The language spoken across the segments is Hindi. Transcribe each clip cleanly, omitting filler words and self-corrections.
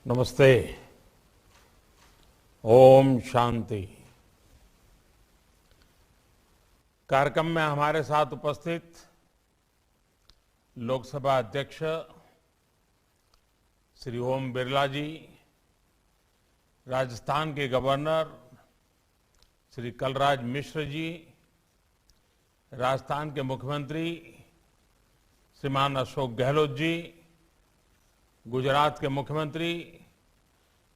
नमस्ते। ओम शांति। कार्यक्रम में हमारे साथ उपस्थित लोकसभा अध्यक्ष श्री ओम बिरला जी, राजस्थान के गवर्नर श्री कलराज मिश्र जी, राजस्थान के मुख्यमंत्री श्रीमान अशोक गहलोत जी, गुजरात के मुख्यमंत्री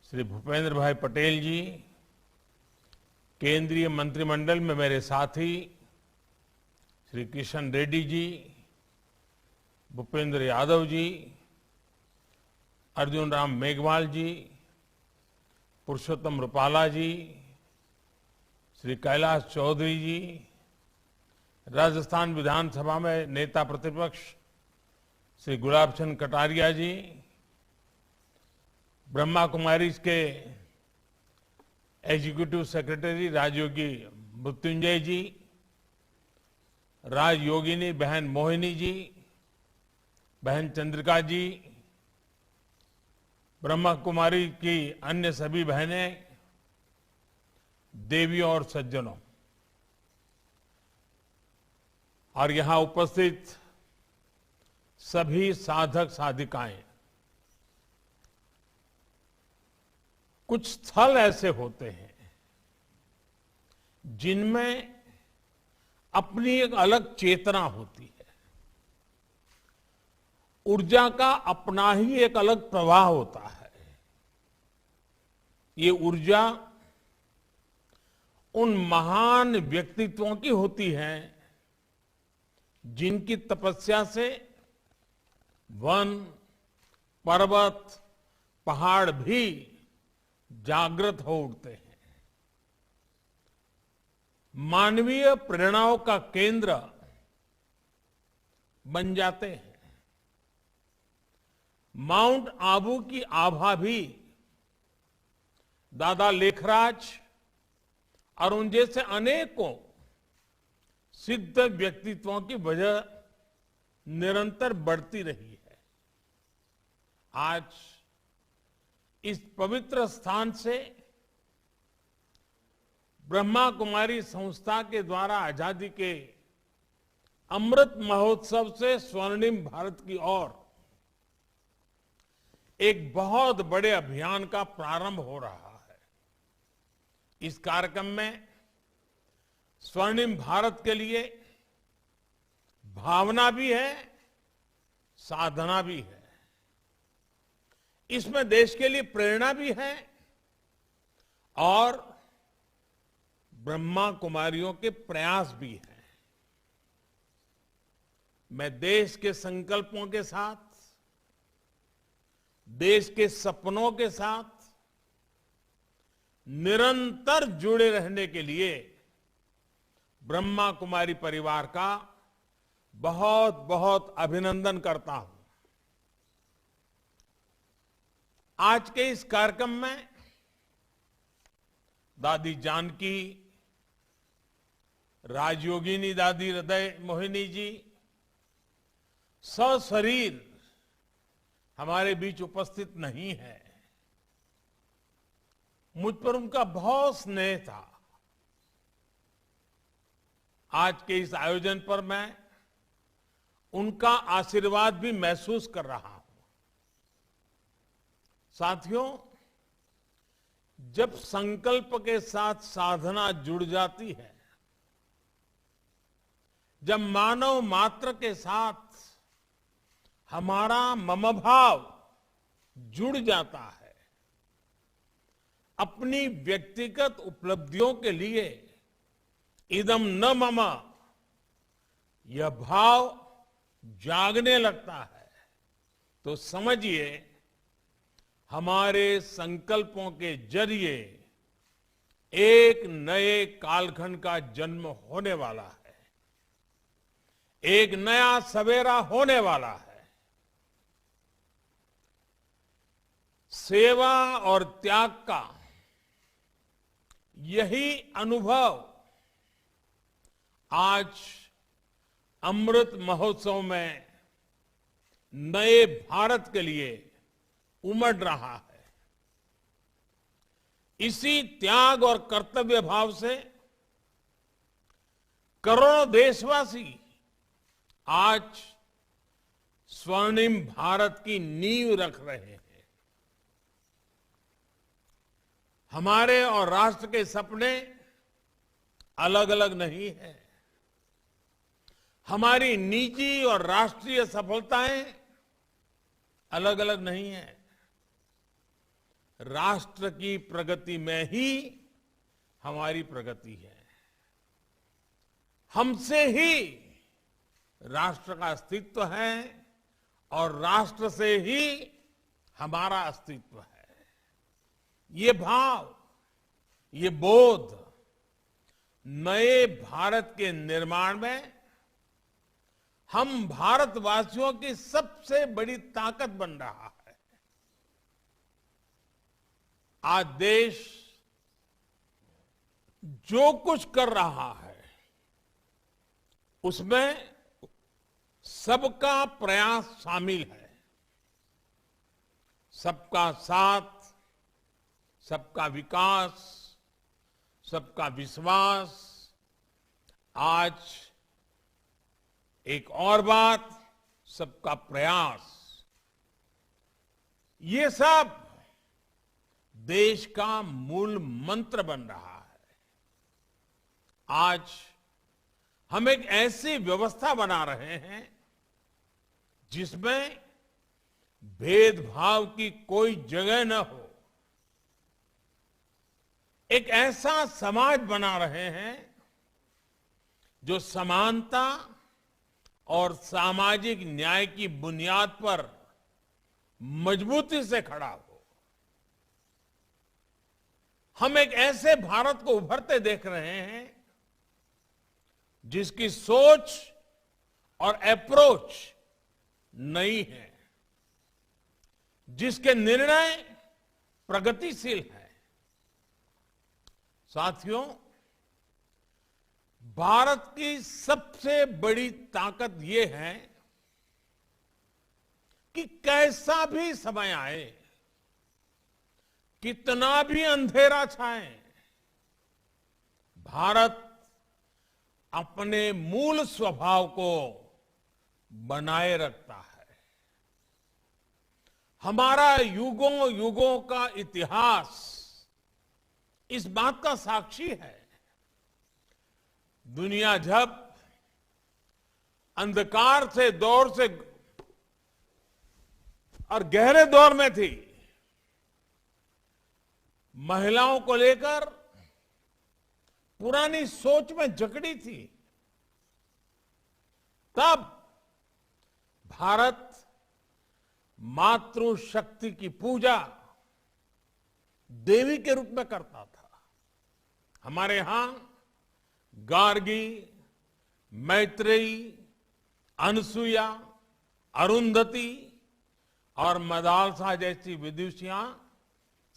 श्री भूपेंद्र भाई पटेल जी, केंद्रीय मंत्रिमंडल में मेरे साथी श्री किशन रेड्डी जी, भूपेंद्र यादव जी, अर्जुन राम मेघवाल जी, पुरुषोत्तम रूपाला जी, श्री कैलाश चौधरी जी, राजस्थान विधानसभा में नेता प्रतिपक्ष श्री गुलाब चंद कटारिया जी, ब्रह्मा कुमारीज के एग्जीक्यूटिव सेक्रेटरी राजयोगी मृत्युंजय जी, राजयोगिनी बहन मोहिनी जी, बहन चंद्रिका जी, ब्रह्मा कुमारी की अन्य सभी बहनें, देवियों और सज्जनों, और यहां उपस्थित सभी साधक साधिकाएं। कुछ स्थल ऐसे होते हैं जिनमें अपनी एक अलग चेतना होती है, ऊर्जा का अपना ही एक अलग प्रवाह होता है। ये ऊर्जा उन महान व्यक्तित्वों की होती है जिनकी तपस्या से वन, पर्वत, पहाड़ भी जागृत हो उठते हैं। मानवीय प्रेरणाओं का केंद्र बन जाते हैं। माउंट आबू की आभा भी दादा लेखराज और उन जैसे अनेकों सिद्ध व्यक्तित्वों की वजह निरंतर बढ़ती रही है। आज इस पवित्र स्थान से ब्रह्मा कुमारी संस्था के द्वारा आजादी के अमृत महोत्सव से स्वर्णिम भारत की ओर एक बहुत बड़े अभियान का प्रारंभ हो रहा है। इस कार्यक्रम में स्वर्णिम भारत के लिए भावना भी है, साधना भी है। इसमें देश के लिए प्रेरणा भी है और ब्रह्मा कुमारियों के प्रयास भी हैं। मैं देश के संकल्पों के साथ, देश के सपनों के साथ निरंतर जुड़े रहने के लिए ब्रह्मा कुमारी परिवार का बहुत बहुत अभिनंदन करता हूं। आज के इस कार्यक्रम में दादी जानकी, राजयोगिनी दादी हृदय मोहिनी जी सशरीर हमारे बीच उपस्थित नहीं है। मुझ पर उनका बहुत स्नेह था। आज के इस आयोजन पर मैं उनका आशीर्वाद भी महसूस कर रहा हूं। साथियों, जब संकल्प के साथ साधना जुड़ जाती है, जब मानव मात्र के साथ हमारा ममभाव जुड़ जाता है, अपनी व्यक्तिगत उपलब्धियों के लिए इदम न मम यह भाव जागने लगता है, तो समझिए हमारे संकल्पों के जरिए एक नए कालखंड का जन्म होने वाला है, एक नया सवेरा होने वाला है। सेवा और त्याग का यही अनुभव आज अमृत महोत्सव में नए भारत के लिए उमड़ रहा है। इसी त्याग और कर्तव्य भाव से करोड़ों देशवासी आज स्वर्णिम भारत की नींव रख रहे हैं। हमारे और राष्ट्र के सपने अलग अलग नहीं है। हमारी निजी और राष्ट्रीय सफलताएं अलग अलग नहीं है। राष्ट्र की प्रगति में ही हमारी प्रगति है। हमसे ही राष्ट्र का अस्तित्व है और राष्ट्र से ही हमारा अस्तित्व है। ये भाव, ये बोध नए भारत के निर्माण में हम भारतवासियों की सबसे बड़ी ताकत बन रहा है। आज देश जो कुछ कर रहा है उसमें सबका प्रयास शामिल है। सबका साथ, सबका विकास, सबका विश्वास। आज एक और बात, सबका प्रयास। ये सब देश का मूल मंत्र बन रहा है। आज हम एक ऐसी व्यवस्था बना रहे हैं जिसमें भेदभाव की कोई जगह न हो। एक ऐसा समाज बना रहे हैं जो समानता और सामाजिक न्याय की बुनियाद पर मजबूती से खड़ा हो। हम एक ऐसे भारत को उभरते देख रहे हैं जिसकी सोच और अप्रोच नई है, जिसके निर्णय प्रगतिशील है। साथियों, भारत की सबसे बड़ी ताकत यह है कि कैसा भी समय आए, कितना भी अंधेरा छाए, भारत अपने मूल स्वभाव को बनाए रखता है। हमारा युगों युगों का इतिहास इस बात का साक्षी है। दुनिया जब अंधकार से दौर से और गहरे दौर में थी, महिलाओं को लेकर पुरानी सोच में जकड़ी थी, तब भारत मातृशक्ति की पूजा देवी के रूप में करता था। हमारे यहां गार्गी, मैत्रेयी, अनसुईया, अरुंधति और मदालसा जैसी विदुषियां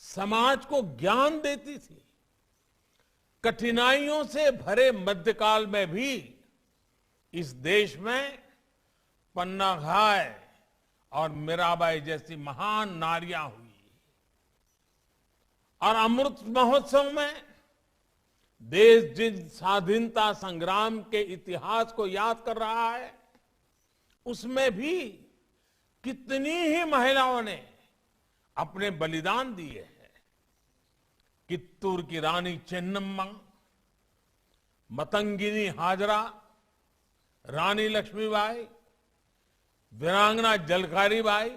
समाज को ज्ञान देती थी। कठिनाइयों से भरे मध्यकाल में भी इस देश में पन्ना घाय और मीराबाई जैसी महान नारियां हुई। और अमृत महोत्सव में देश जिन स्वाधीनता संग्राम के इतिहास को याद कर रहा है, उसमें भी कितनी ही महिलाओं ने अपने बलिदान दिए हैं। कित्तूर की रानी चेन्नम्मा, मतंगिनी हाजरा, रानी लक्ष्मीबाई, वीरांगना झलकारी बाई,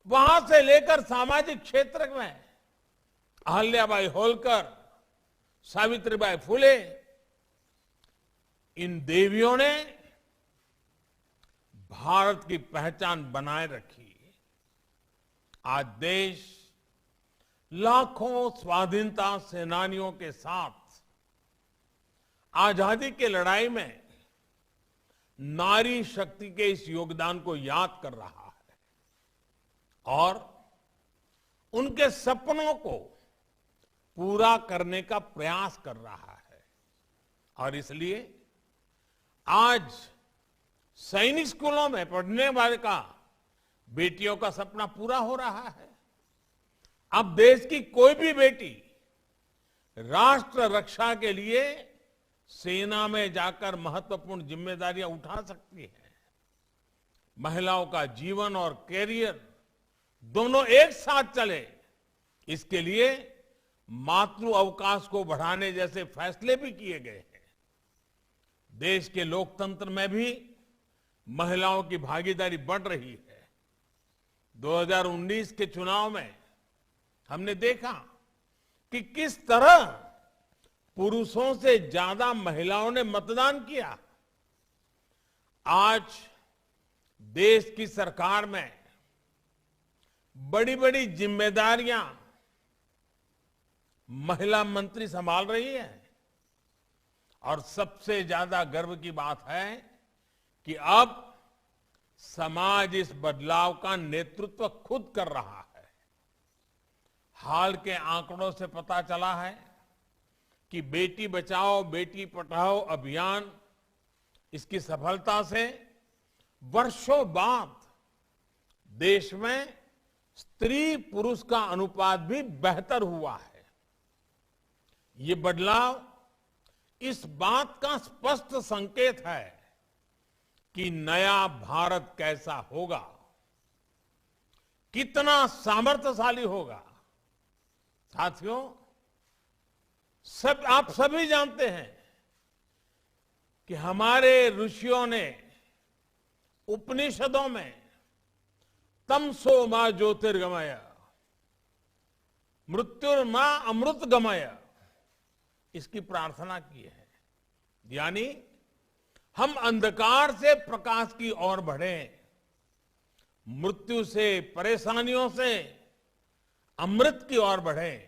वहां से लेकर सामाजिक क्षेत्र में अहल्याबाई होलकर, सावित्रीबाई फुले, इन देवियों ने भारत की पहचान बनाए रखी। आज देश लाखों स्वाधीनता सेनानियों के साथ आजादी की लड़ाई में नारी शक्ति के इस योगदान को याद कर रहा है और उनके सपनों को पूरा करने का प्रयास कर रहा है। और इसलिए आज सैनिक स्कूलों में पढ़ने वाले का बेटियों का सपना पूरा हो रहा है। अब देश की कोई भी बेटी राष्ट्र रक्षा के लिए सेना में जाकर महत्वपूर्ण जिम्मेदारियां उठा सकती है। महिलाओं का जीवन और कैरियर दोनों एक साथ चले, इसके लिए मातृ अवकाश को बढ़ाने जैसे फैसले भी किए गए हैं। देश के लोकतंत्र में भी महिलाओं की भागीदारी बढ़ रही है। 2019 के चुनाव में हमने देखा कि किस तरह पुरुषों से ज्यादा महिलाओं ने मतदान किया। आज देश की सरकार में बड़ी बड़ी जिम्मेदारियां महिला मंत्री संभाल रही है और सबसे ज्यादा गर्व की बात है कि अब समाज इस बदलाव का नेतृत्व खुद कर रहा है। हाल के आंकड़ों से पता चला है कि बेटी बचाओ बेटी पढ़ाओ अभियान, इसकी सफलता से वर्षों बाद देश में स्त्री पुरुष का अनुपात भी बेहतर हुआ है। ये बदलाव इस बात का स्पष्ट संकेत है कि नया भारत कैसा होगा, कितना सामर्थ्यशाली होगा। साथियों, आप सभी जानते हैं कि हमारे ऋषियों ने उपनिषदों में तमसो मां ज्योतिर्गमय मृत्युर्मा अमृतगमय इसकी प्रार्थना की है। यानी हम अंधकार से प्रकाश की ओर बढ़ें, मृत्यु से परेशानियों से अमृत की ओर बढ़ें।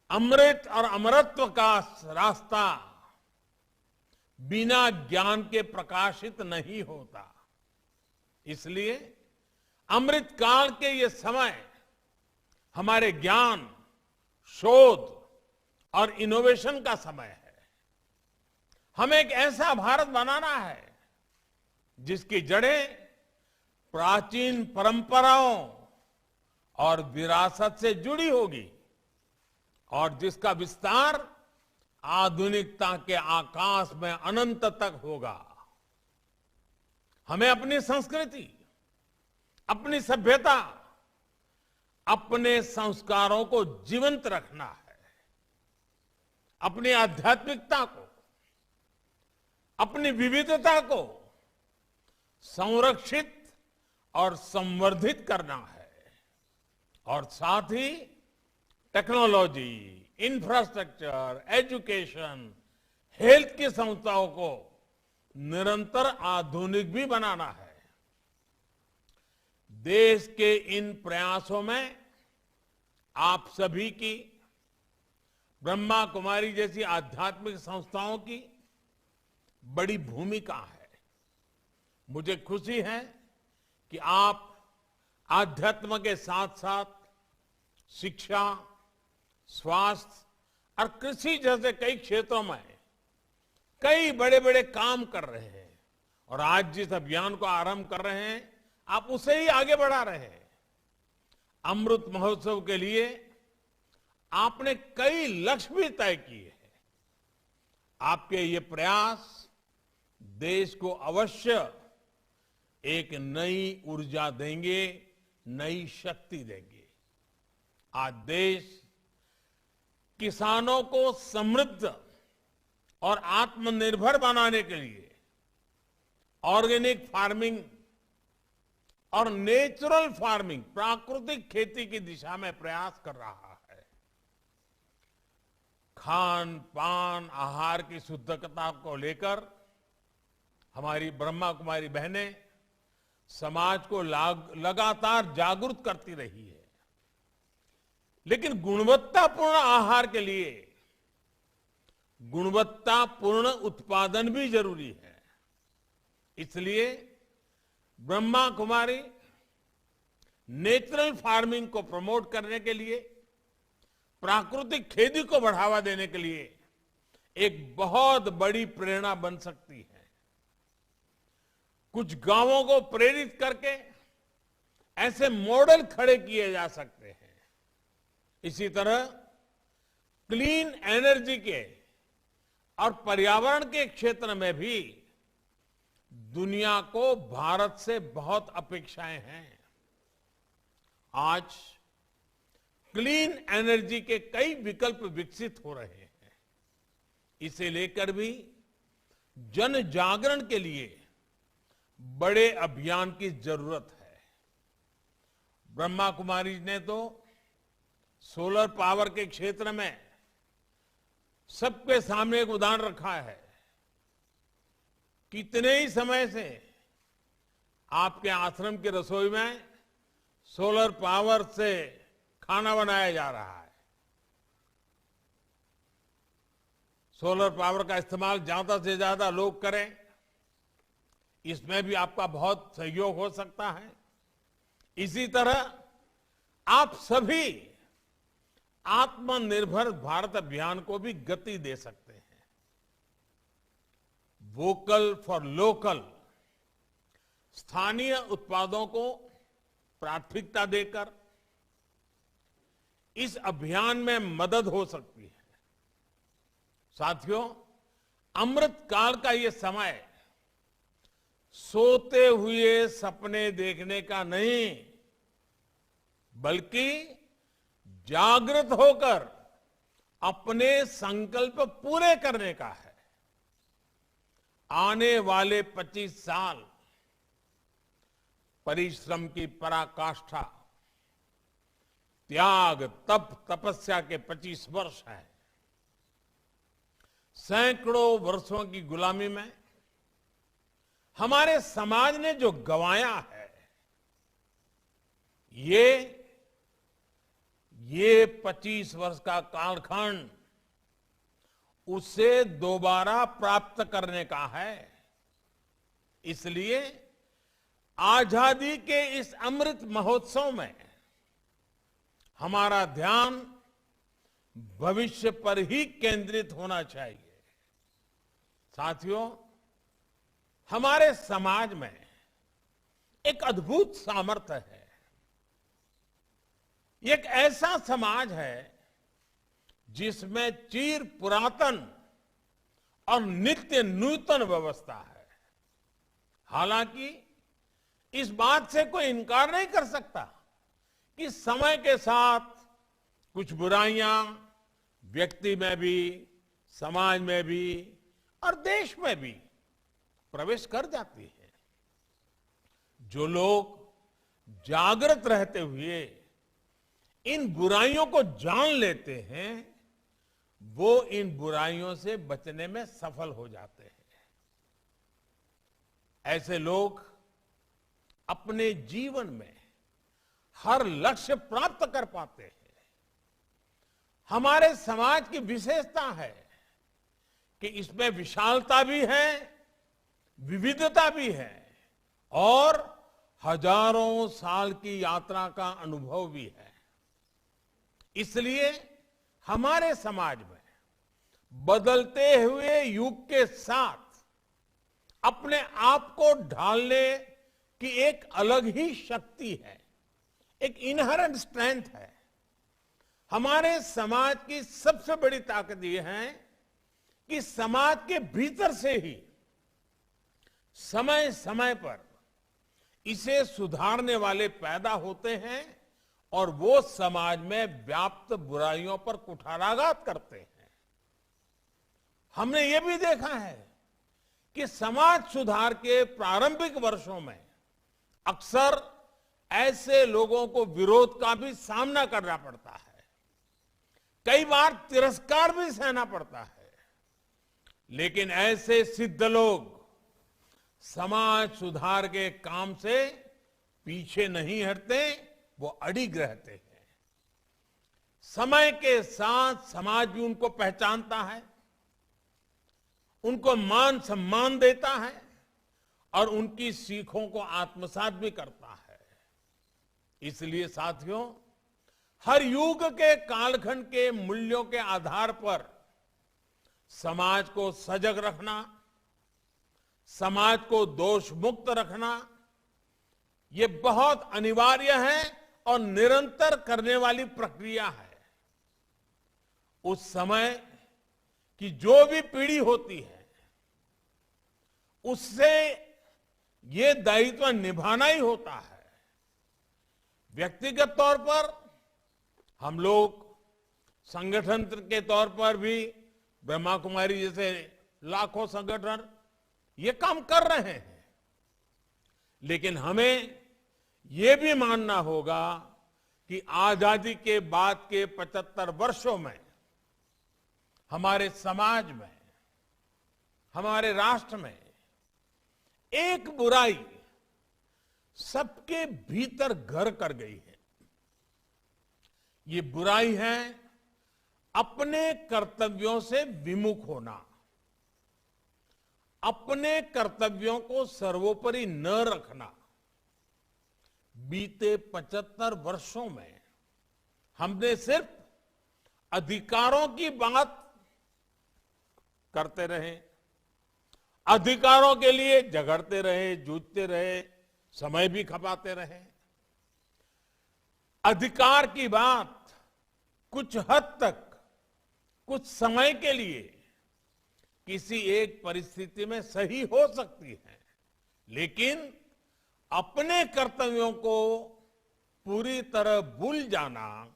अमृत और अमरत्व का रास्ता बिना ज्ञान के प्रकाशित नहीं होता। इसलिए अमृत काल के ये समय हमारे ज्ञान, शोध और इनोवेशन का समय है। हमें एक ऐसा भारत बनाना है जिसकी जड़ें प्राचीन परंपराओं और विरासत से जुड़ी होगी और जिसका विस्तार आधुनिकता के आकाश में अनंत तक होगा। हमें अपनी संस्कृति, अपनी सभ्यता, अपने संस्कारों को जीवंत रखना है। अपनी आध्यात्मिकता को, अपनी विविधता को संरक्षित और संवर्धित करना है और साथ ही टेक्नोलॉजी, इंफ्रास्ट्रक्चर, एजुकेशन, हेल्थ की संस्थाओं को निरंतर आधुनिक भी बनाना है। देश के इन प्रयासों में आप सभी की, ब्रह्मा कुमारी जैसी आध्यात्मिक संस्थाओं की बड़ी भूमिका है। मुझे खुशी है कि आप आध्यात्म के साथ साथ शिक्षा, स्वास्थ्य और कृषि जैसे कई क्षेत्रों में कई बड़े बड़े काम कर रहे हैं और आज जिस अभियान को आरंभ कर रहे हैं आप उसे ही आगे बढ़ा रहे हैं। अमृत महोत्सव के लिए आपने कई लक्ष्य भी तय किए हैं। आपके ये प्रयास देश को अवश्य एक नई ऊर्जा देंगे, नई शक्ति देंगे। आज देश किसानों को समृद्ध और आत्मनिर्भर बनाने के लिए ऑर्गेनिक फार्मिंग और नेचुरल फार्मिंग, प्राकृतिक खेती की दिशा में प्रयास कर रहा है। खान पान, आहार की शुद्धता को लेकर हमारी ब्रह्मा कुमारी बहनें समाज को लगातार जागरूक करती रही है। लेकिन गुणवत्तापूर्ण आहार के लिए गुणवत्तापूर्ण उत्पादन भी जरूरी है। इसलिए ब्रह्मा कुमारी नेचुरल फार्मिंग को प्रमोट करने के लिए, प्राकृतिक खेती को बढ़ावा देने के लिए एक बहुत बड़ी प्रेरणा बन सकती है। कुछ गांवों को प्रेरित करके ऐसे मॉडल खड़े किए जा सकते हैं। इसी तरह क्लीन एनर्जी के और पर्यावरण के क्षेत्र में भी दुनिया को भारत से बहुत अपेक्षाएं हैं। आज क्लीन एनर्जी के कई विकल्प विकसित हो रहे हैं। इसे लेकर भी जन जागरण के लिए बड़े अभियान की जरूरत है। ब्रह्मा कुमारी ने तो सोलर पावर के क्षेत्र में सबके सामने एक उदाहरण रखा है। कितने ही समय से आपके आश्रम की रसोई में सोलर पावर से खाना बनाया जा रहा है। सोलर पावर का इस्तेमाल ज्यादा से ज्यादा लोग करें, इसमें भी आपका बहुत सहयोग हो सकता है। इसी तरह आप सभी आत्मनिर्भर भारत अभियान को भी गति दे सकते हैं। वोकल फॉर लोकल, स्थानीय उत्पादों को प्राथमिकता देकर इस अभियान में मदद हो सकती है। साथियों, अमृत काल का ये समय सोते हुए सपने देखने का नहीं, बल्कि जागृत होकर अपने संकल्प पूरे करने का है। आने वाले 25 साल परिश्रम की पराकाष्ठा, त्याग, तप, तपस्या के 25 वर्ष हैं। सैकड़ों वर्षों की गुलामी में हमारे समाज ने जो गंवाया है, ये 25 वर्ष का कालखंड उसे दोबारा प्राप्त करने का है। इसलिए आजादी के इस अमृत महोत्सव में हमारा ध्यान भविष्य पर ही केंद्रित होना चाहिए। साथियों, हमारे समाज में एक अद्भुत सामर्थ्य है। ये एक ऐसा समाज है जिसमें चिर पुरातन और नित्य नूतन व्यवस्था है। हालांकि इस बात से कोई इनकार नहीं कर सकता कि समय के साथ कुछ बुराइयां व्यक्ति में भी, समाज में भी और देश में भी प्रवेश कर जाती है। जो लोग जागृत रहते हुए इन बुराइयों को जान लेते हैं, वो इन बुराइयों से बचने में सफल हो जाते हैं। ऐसे लोग अपने जीवन में हर लक्ष्य प्राप्त कर पाते हैं। हमारे समाज की विशेषता है कि इसमें विशालता भी है, विविधता भी है और हजारों साल की यात्रा का अनुभव भी है। इसलिए हमारे समाज में बदलते हुए युग के साथ अपने आप को ढालने की एक अलग ही शक्ति है, एक इनहेरेंट स्ट्रेंथ है। हमारे समाज की सबसे बड़ी ताकत यह है कि समाज के भीतर से ही समय समय पर इसे सुधारने वाले पैदा होते हैं और वो समाज में व्याप्त बुराइयों पर कुठाराघात करते हैं। हमने ये भी देखा है कि समाज सुधार के प्रारंभिक वर्षों में अक्सर ऐसे लोगों को विरोध का भी सामना करना पड़ता है, कई बार तिरस्कार भी सहना पड़ता है। लेकिन ऐसे सिद्ध लोग समाज सुधार के काम से पीछे नहीं हटते, वो अडिग रहते हैं। समय के साथ समाज भी उनको पहचानता है, उनको मान सम्मान देता है और उनकी सीखों को आत्मसात भी करता है। इसलिए साथियों, हर युग के कालखंड के मूल्यों के आधार पर समाज को सजग रखना, समाज को दोष मुक्त रखना, ये बहुत अनिवार्य है और निरंतर करने वाली प्रक्रिया है। उस समय की जो भी पीढ़ी होती है उससे ये दायित्व निभाना ही होता है। व्यक्तिगत तौर पर हम लोग संगठन के तौर पर भी ब्रह्मा कुमारी जैसे लाखों संगठन ये काम कर रहे हैं, लेकिन हमें ये भी मानना होगा कि आजादी के बाद के 75 वर्षों में हमारे समाज में, हमारे राष्ट्र में एक बुराई सबके भीतर घर कर गई है। ये बुराई है अपने कर्तव्यों से विमुख होना, अपने कर्तव्यों को सर्वोपरि न रखना। बीते 75 वर्षों में हमने सिर्फ अधिकारों की बात करते रहे, अधिकारों के लिए झगड़ते रहे, जूझते रहे, समय भी खपाते रहे। अधिकार की बात कुछ हद तक, कुछ समय के लिए किसी एक परिस्थिति में सही हो सकती है, लेकिन अपने कर्तव्यों को पूरी तरह भूल जाना,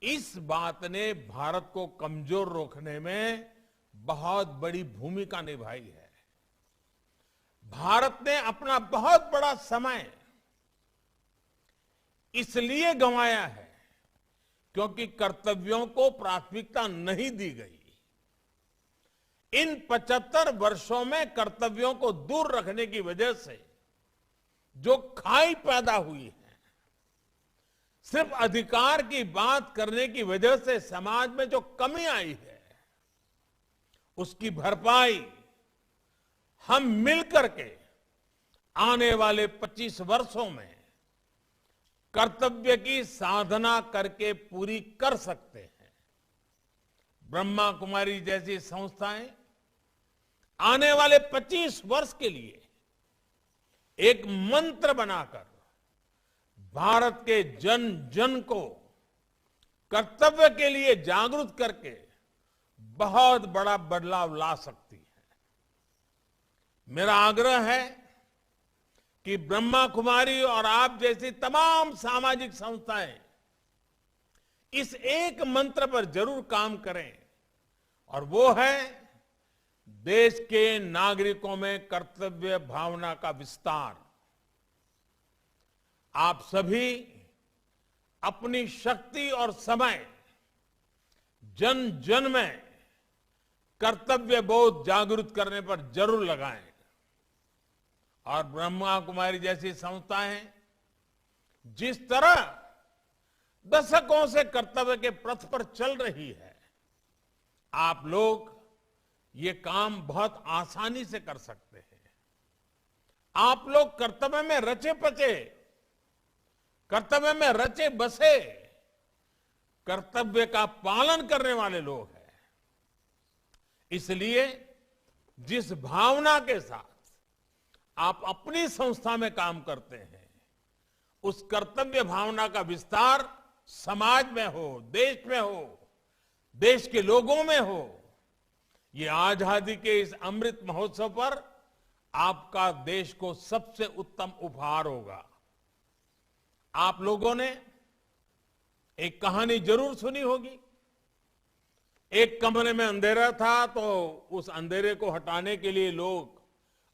इस बात ने भारत को कमजोर रोकने में बहुत बड़ी भूमिका निभाई है। भारत ने अपना बहुत बड़ा समय इसलिए गंवाया है क्योंकि कर्तव्यों को प्राथमिकता नहीं दी गई। इन 75 वर्षों में कर्तव्यों को दूर रखने की वजह से जो खाई पैदा हुई है, सिर्फ अधिकार की बात करने की वजह से समाज में जो कमी आई है, उसकी भरपाई हम मिलकर के आने वाले 25 वर्षों में कर्तव्य की साधना करके पूरी कर सकते हैं। ब्रह्मा कुमारी जैसी संस्थाएं आने वाले 25 वर्ष के लिए एक मंत्र बनाकर भारत के जन जन को कर्तव्य के लिए जागरूक करके बहुत बड़ा बदलाव ला सकती है। मेरा आग्रह है कि ब्रह्मा कुमारी और आप जैसी तमाम सामाजिक संस्थाएं इस एक मंत्र पर जरूर काम करें, और वो है देश के नागरिकों में कर्तव्य भावना का विस्तार। आप सभी अपनी शक्ति और समय जन जन में कर्तव्य बोध जागृत करने पर जरूर लगाएं, और ब्रह्मा कुमारी जैसी संस्थाएं जिस तरह दशकों से कर्तव्य के पथ पर चल रही है, आप लोग ये काम बहुत आसानी से कर सकते हैं। आप लोग कर्तव्य में रचे पचे, कर्तव्य में रचे बसे, कर्तव्य का पालन करने वाले लोग हैं। इसलिए जिस भावना के साथ आप अपनी संस्था में काम करते हैं, उस कर्तव्य भावना का विस्तार समाज में हो, देश में हो, देश के लोगों में हो। ये आजादी के इस अमृत महोत्सव पर आपका देश को सबसे उत्तम उपहार होगा। आप लोगों ने एक कहानी जरूर सुनी होगी। एक कमरे में अंधेरा था, तो उस अंधेरे को हटाने के लिए लोग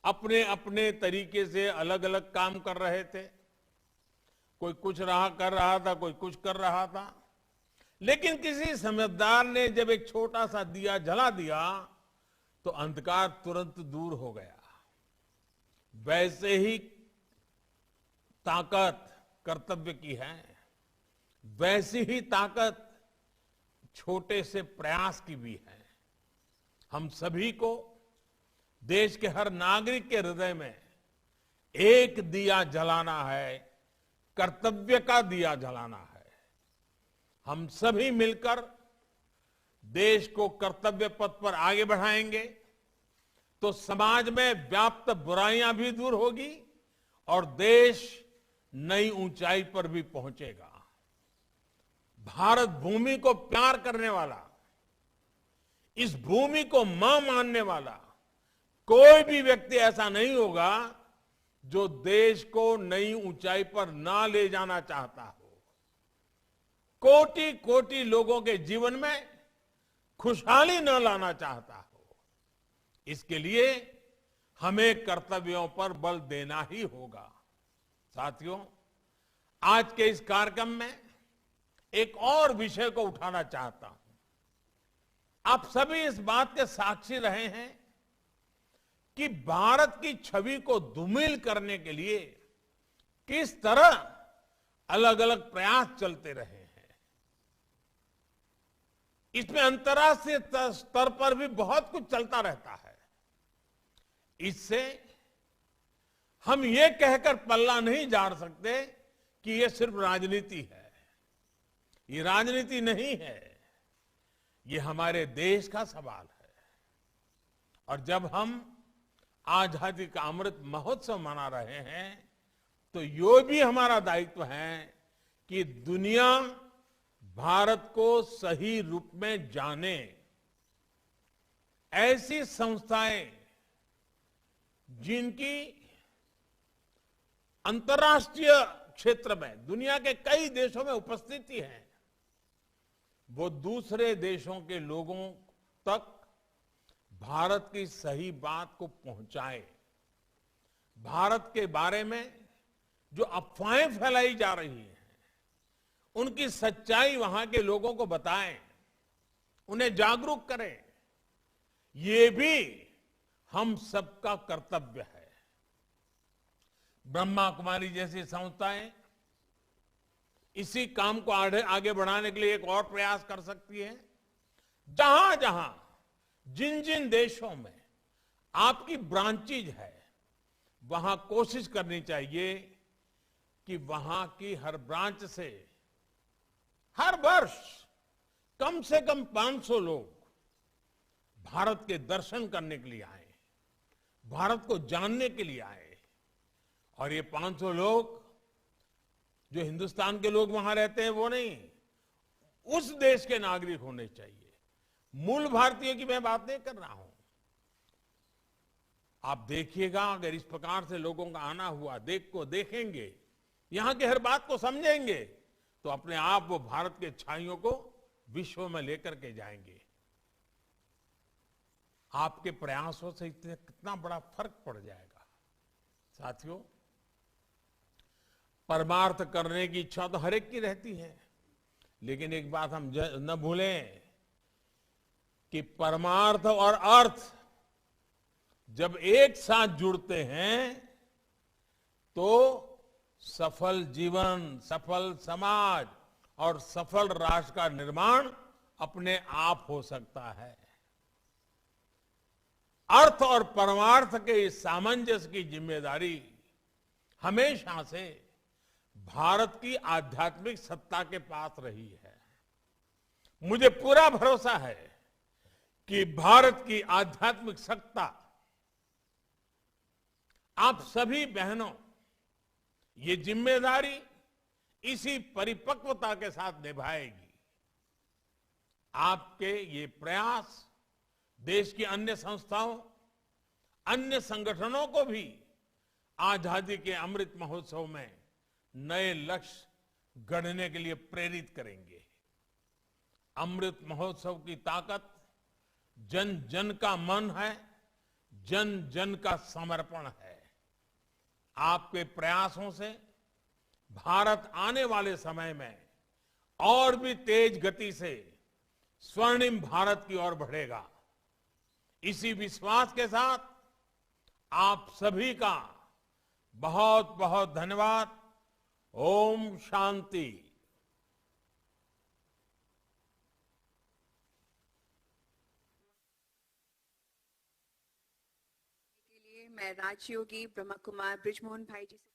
अपने अपने तरीके से अलग अलग काम कर रहे थे। कोई कुछ कर रहा था, कोई कुछ कर रहा था, लेकिन किसी समझदार ने जब एक छोटा सा दिया जला दिया तो अंधकार तुरंत दूर हो गया। वैसे ही ताकत कर्तव्य की है, वैसी ही ताकत छोटे से प्रयास की भी है। हम सभी को देश के हर नागरिक के हृदय में एक दिया जलाना है, कर्तव्य का दिया जलाना है। हम सभी मिलकर देश को कर्तव्य पथ पर आगे बढ़ाएंगे तो समाज में व्याप्त बुराइयां भी दूर होगी और देश नई ऊंचाई पर भी पहुंचेगा। भारत भूमि को प्यार करने वाला, इस भूमि को मां मानने वाला कोई भी व्यक्ति ऐसा नहीं होगा जो देश को नई ऊंचाई पर ना ले जाना चाहता हो। कोटि कोटि लोगों के जीवन में खुशहाली न लाना चाहता हो। इसके लिए हमें कर्तव्यों पर बल देना ही होगा। साथियों, आज के इस कार्यक्रम में एक और विषय को उठाना चाहता हूं। आप सभी इस बात के साक्षी रहे हैं कि भारत की छवि को धूमिल करने के लिए किस तरह अलग अलग प्रयास चलते रहे हैं। इसमें अंतर्राष्ट्रीय स्तर पर भी बहुत कुछ चलता रहता है। इससे हम ये कहकर पल्ला नहीं झाड़ सकते कि ये सिर्फ राजनीति है। ये राजनीति नहीं है, ये हमारे देश का सवाल है। और जब हम आजादी का अमृत महोत्सव मना रहे हैं तो ये भी हमारा दायित्व है कि दुनिया भारत को सही रूप में जाने। ऐसी संस्थाएं जिनकी अंतर्राष्ट्रीय क्षेत्र में दुनिया के कई देशों में उपस्थिति है, वो दूसरे देशों के लोगों तक भारत की सही बात को पहुंचाए। भारत के बारे में जो अफवाहें फैलाई जा रही हैं, उनकी सच्चाई वहां के लोगों को बताएं, उन्हें जागरूक करें। ये भी हम सबका कर्तव्य है। ब्रह्मा कुमारी जैसी संस्थाएं इसी काम को आगे बढ़ाने के लिए एक और प्रयास कर सकती है। जहां जहां जिन जिन देशों में आपकी ब्रांचेज है, वहां कोशिश करनी चाहिए कि वहां की हर ब्रांच से हर वर्ष कम से कम 500 लोग भारत के दर्शन करने के लिए आए, भारत को जानने के लिए आए। और ये 500 लोग जो हिंदुस्तान के लोग वहां रहते हैं वो नहीं, उस देश के नागरिक होने चाहिए। मूल भारतीयों की मैं बात नहीं कर रहा हूं। आप देखिएगा, अगर इस प्रकार से लोगों का आना हुआ, देखेंगे, यहां की हर बात को समझेंगे, तो अपने आप वो भारत के छाइयों को विश्व में लेकर के जाएंगे। आपके प्रयासों से कितना बड़ा फर्क पड़ जाएगा। साथियों, परमार्थ करने की इच्छा तो हर एक की रहती है, लेकिन एक बात हम न भूलें कि परमार्थ और अर्थ जब एक साथ जुड़ते हैं तो सफल जीवन, सफल समाज और सफल राष्ट्र का निर्माण अपने आप हो सकता है। अर्थ और परमार्थ के इस सामंजस्य की जिम्मेदारी हमेशा से भारत की आध्यात्मिक सत्ता के पास रही है। मुझे पूरा भरोसा है कि भारत की आध्यात्मिक सत्ता आप सभी बहनों ये जिम्मेदारी इसी परिपक्वता के साथ निभाएगी। आपके ये प्रयास देश की अन्य संस्थाओं, अन्य संगठनों को भी आजादी के अमृत महोत्सव में नए लक्ष्य गढ़ने के लिए प्रेरित करेंगे। अमृत महोत्सव की ताकत जन जन का मन है, जन जन का समर्पण है। आपके प्रयासों से भारत आने वाले समय में और भी तेज गति से स्वर्णिम भारत की ओर बढ़ेगा। इसी विश्वास के साथ आप सभी का बहुत बहुत धन्यवाद। ओम शांति। के लिए मैं राजयोगी ब्रह्मा कुमार बृजमोहन भाई जी से